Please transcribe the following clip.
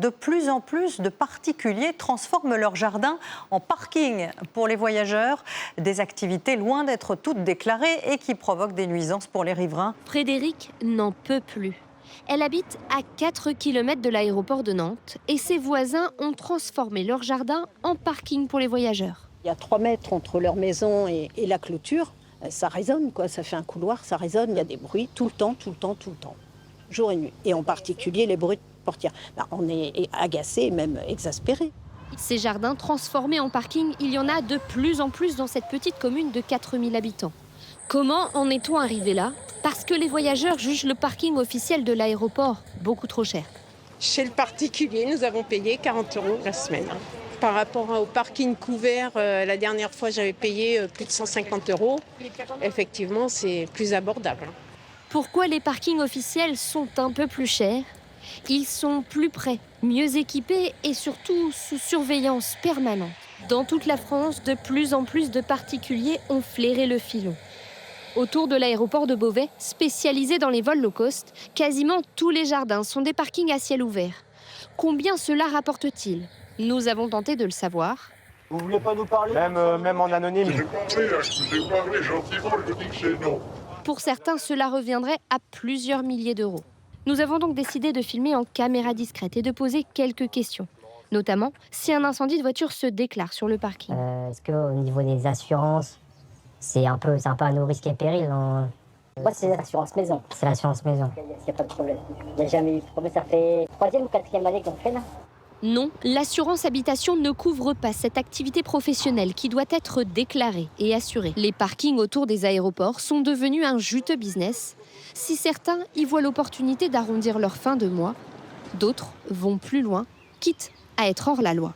de plus en plus de particuliers transforment leur jardin en parking pour les voyageurs. Des activités loin d'être toutes déclarées et qui provoquent des nuisances pour les riverains. Frédéric n'en peut plus. Elle habite à 4 km de l'aéroport de Nantes et ses voisins ont transformé leur jardin en parking pour les voyageurs. Il y a 3 mètres entre leur maison et la clôture. Ça résonne, quoi. Ça fait un couloir, ça résonne. Il y a des bruits tout le temps, jour et nuit. Et en particulier les bruits de portières. On est agacés, même exaspérés. Ces jardins transformés en parking, il y en a de plus en plus dans cette petite commune de 4000 habitants. Comment en est-on arrivé là? Parce que les voyageurs jugent le parking officiel de l'aéroport beaucoup trop cher. Chez le particulier, nous avons payé 40 € la semaine. Par rapport au parking couvert, la dernière fois, j'avais payé plus de 150 €. Effectivement, c'est plus abordable. Pourquoi les parkings officiels sont un peu plus chers? Ils sont plus près, mieux équipés et surtout sous surveillance permanente. Dans toute la France, de plus en plus de particuliers ont flairé le filon. Autour de l'aéroport de Beauvais, spécialisé dans les vols low cost, quasiment tous les jardins sont des parkings à ciel ouvert. Combien cela rapporte-t-il? Nous avons tenté de le savoir. Vous voulez pas nous parler même en anonyme? J'ai parlé gentiment, je dis que c'est non. Pour certains, cela reviendrait à plusieurs milliers d'euros. Nous avons donc décidé de filmer en caméra discrète et de poser quelques questions. Notamment, si un incendie de voiture se déclare sur le parking. Est-ce qu'au niveau des assurances, c'est un peu à nos risques et périls? Moi, c'est l'assurance maison. C'est l'assurance maison. Il n'y a pas de problème. Il n'y a jamais eu de problème. Ça fait 3e ou 4e année qu'on fait là. Non, l'assurance habitation ne couvre pas cette activité professionnelle qui doit être déclarée et assurée. Les parkings autour des aéroports sont devenus un juteux business. Si certains y voient l'opportunité d'arrondir leur fin de mois, d'autres vont plus loin, quitte à être hors la loi.